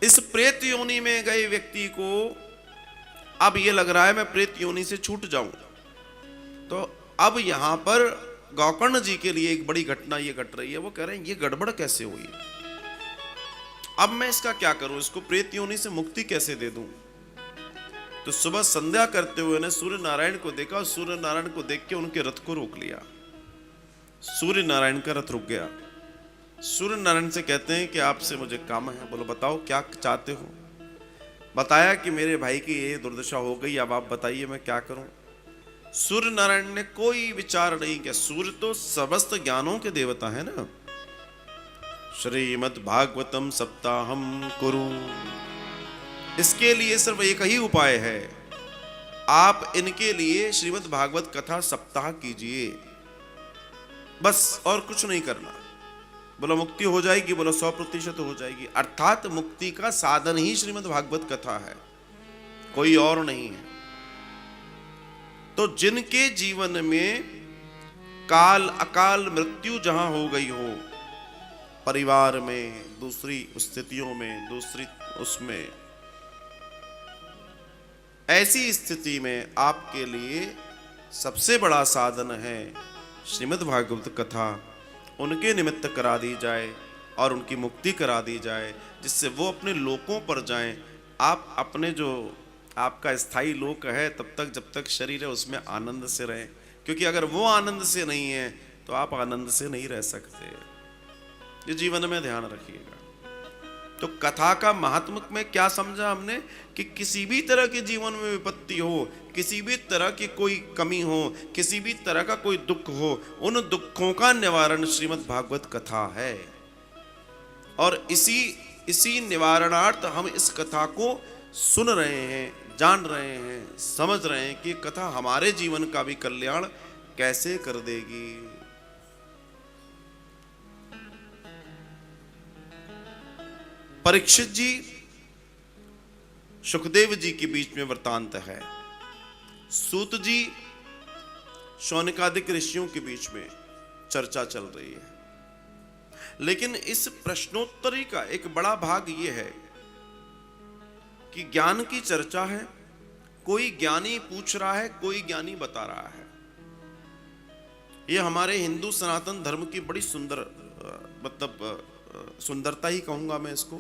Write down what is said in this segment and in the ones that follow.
इस प्रेत योनि में गए व्यक्ति को अब ये लग रहा है मैं प्रेत योनि से छूट जाऊं। तो अब यहां पर गोकर्ण जी के लिए एक बड़ी घटना ये घट रही है। वो कह रहे हैं ये गड़बड़ कैसे हुई, अब मैं इसका क्या करूं, इसको प्रेत योनि से मुक्ति कैसे दे दूं। तो सुबह संध्या करते हुए ने सूर्य नारायण को देखा और सूर्य नारायण को देख के उनके रथ को रोक लिया। सूर्य नारायण का रथ रुक गया। सूर्य नारायण से कहते हैं कि आपसे मुझे काम है। बोलो बताओ क्या चाहते हो। बताया कि मेरे भाई की ये दुर्दशा हो गई, अब आप बताइए मैं क्या करूं। सूर्य नारायण ने कोई विचार नहीं किया। सूर्य तो समस्त ज्ञानों के देवता है ना। श्रीमद् भागवतम सप्ताहम कुरु, इसके लिए सिर्फ एक ही उपाय है, आप इनके लिए श्रीमद् भागवत कथा सप्ताह कीजिए, बस और कुछ नहीं करना। बोलो मुक्ति हो जाएगी, बोलो 100% हो जाएगी। अर्थात मुक्ति का साधन ही श्रीमद् भागवत कथा है, कोई और नहीं है। तो जिनके जीवन में काल अकाल मृत्यु जहां हो गई हो, परिवार में, दूसरी स्थितियों में, दूसरी उसमें, ऐसी स्थिति में आपके लिए सबसे बड़ा साधन है श्रीमद् भागवत कथा। उनके निमित्त करा दी जाए और उनकी मुक्ति करा दी जाए, जिससे वो अपने लोकों पर जाएं। आप अपने जो आपका स्थायी लोक है तब तक जब तक शरीर है उसमें आनंद से रहें, क्योंकि अगर वो आनंद से नहीं है तो आप आनंद से नहीं रह सकते। ये जीवन में ध्यान रखिएगा। तो कथा का महात्म में क्या समझा हमने कि किसी भी तरह के जीवन में विपत्ति हो, किसी भी तरह की कोई कमी हो, किसी भी तरह का कोई दुख हो, उन दुखों का निवारण श्रीमद् भागवत कथा है। और इसी निवारणार्थ हम इस कथा को सुन रहे हैं, जान रहे हैं, समझ रहे हैं कि कथा हमारे जीवन का भी कल्याण कैसे कर देगी। परीक्षित जी सुखदेव जी के बीच में वृतांत है। सूत जी शौनकादिक ऋषियों के बीच में चर्चा चल रही है। लेकिन इस प्रश्नोत्तरी का एक बड़ा भाग यह है कि ज्ञान की चर्चा है, कोई ज्ञानी पूछ रहा है, कोई ज्ञानी बता रहा है। यह हमारे हिंदू सनातन धर्म की बड़ी सुंदर सुंदरता ही कहूंगा मैं इसको,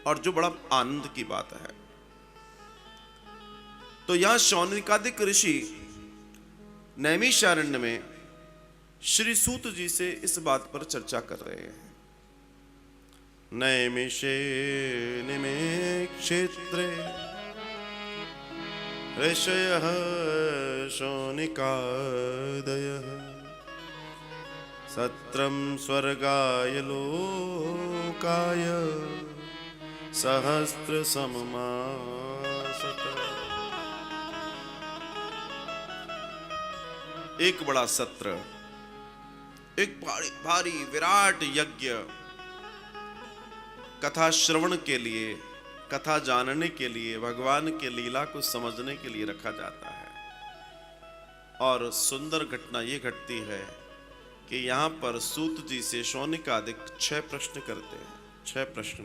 और जो बड़ा आनंद की बात है। तो यहां शौनकादिक ऋषि नैमिषारण्य में श्री सूत जी से इस बात पर चर्चा कर रहे हैं। नैमिषे निमे क्षेत्रे ऋषयः शौनिकादयः सत्रम स्वर्गाय लोकाय सहस्त्र सममासत। एक बड़ा सत्र, एक भारी विराट यज्ञ कथा श्रवण के लिए, कथा जानने के लिए, भगवान के लीला को समझने के लिए रखा जाता है। और सुंदर घटना ये घटती है कि यहां पर सूत जी से शौनकादिक 6 प्रश्न करते हैं। 6 प्रश्न।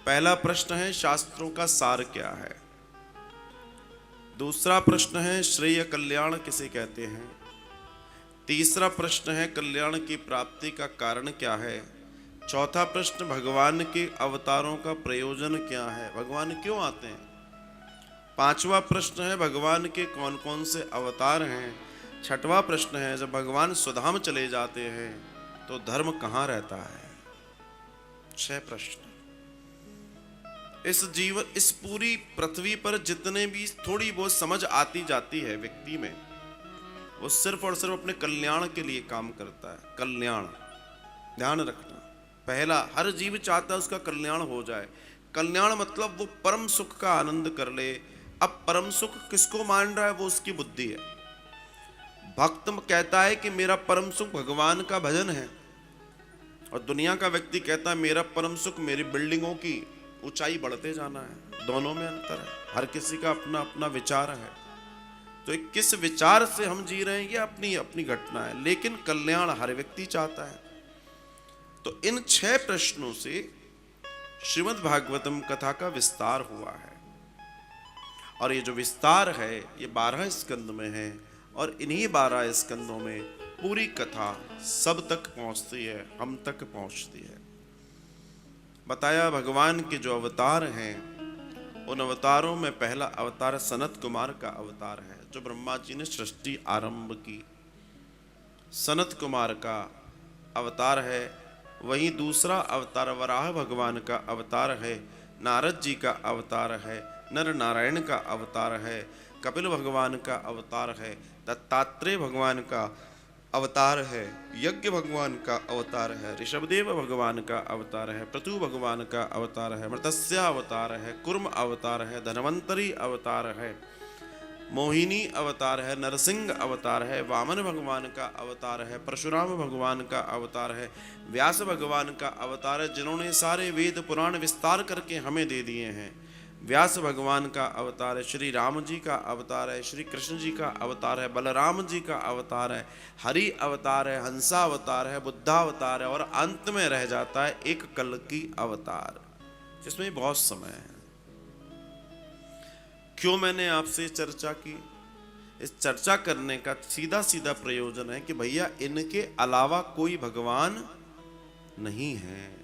पहला प्रश्न है शास्त्रों का सार क्या है। दूसरा प्रश्न है श्रेय कल्याण किसे कहते हैं। तीसरा प्रश्न है कल्याण की प्राप्ति का कारण क्या है। चौथा प्रश्न भगवान के अवतारों का प्रयोजन क्या है, भगवान क्यों आते हैं। पांचवा प्रश्न है भगवान के कौन कौन से अवतार हैं। छठवां प्रश्न है जब भगवान स्वधाम चले जाते हैं तो धर्म कहाँ रहता है। 6 प्रश्न। इस पूरी पृथ्वी पर जितने भी थोड़ी बहुत समझ आती जाती है व्यक्ति में, वो सिर्फ और सिर्फ अपने कल्याण के लिए काम करता है। कल्याण ध्यान रखना, पहला हर जीव चाहता है उसका कल्याण हो जाए। कल्याण मतलब वो परम सुख का आनंद कर ले। अब परम सुख किसको मान रहा है, वो उसकी बुद्धि है। भक्त कहता है कि मेरा परम सुख भगवान का भजन है, और दुनिया का व्यक्ति कहता है मेरा परम सुख मेरी बिल्डिंगों की ऊंचाई बढ़ते जाना है। दोनों में अंतर है, हर किसी का अपना अपना विचार है। तो किस विचार से हम जी रहे हैं ये अपनी अपनी घटना है, लेकिन कल्याण हर व्यक्ति चाहता है। तो इन 6 प्रश्नों से श्रीमद् भागवतम कथा का विस्तार हुआ है। और ये जो विस्तार है ये 12 स्कंद में है, और इन्हीं 12 स्कंदों में पूरी कथा सब तक पहुंचती है, हम तक पहुंचती है। बताया भगवान के जो अवतार हैं, उन अवतारों में पहला अवतार सनत कुमार का अवतार है, जो ब्रह्मा जी ने सृष्टि आरंभ की। सनत कुमार का अवतार है। वहीं दूसरा अवतार वराह भगवान का अवतार है, नारद जी का अवतार है, नर नारायण का अवतार है, कपिल भगवान का अवतार है, दत्तात्रेय भगवान का अवतार है, यज्ञ भगवान का अवतार है, ऋषभदेव भगवान का अवतार है, पृथु भगवान का अवतार है, मृतस्य अवतार है, कुर्म अवतार है, धनवंतरी अवतार है, मोहिनी अवतार है, नरसिंह अवतार है, वामन भगवान का अवतार है, परशुराम भगवान का अवतार है, व्यास भगवान का अवतार है, जिन्होंने सारे वेद पुराण विस्तार करके हमें दे दिए हैं। व्यास भगवान का अवतार है, श्री राम जी का अवतार है, श्री कृष्ण जी का अवतार है, बलराम जी का अवतार है, हरि अवतार है, हंसा अवतार है, बुद्धा अवतार है, और अंत में रह जाता है एक कल्कि अवतार, जिसमें बहुत समय है। क्यों मैंने आपसे चर्चा की? इस चर्चा करने का सीधा सीधा प्रयोजन है कि भैया इनके अलावा कोई भगवान नहीं है।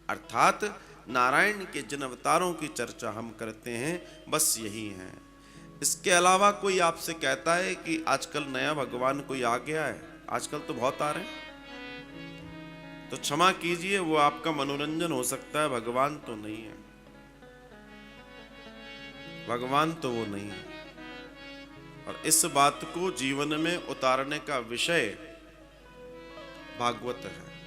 अर्थात नारायण के जिन अवतारों की चर्चा हम करते हैं बस यही है। इसके अलावा कोई आपसे कहता है कि आजकल नया भगवान कोई आ गया है, आजकल तो बहुत आ रहे हैं, तो क्षमा कीजिए, वो आपका मनोरंजन हो सकता है, भगवान तो नहीं है। भगवान तो वो नहीं है। और इस बात को जीवन में उतारने का विषय भागवत है।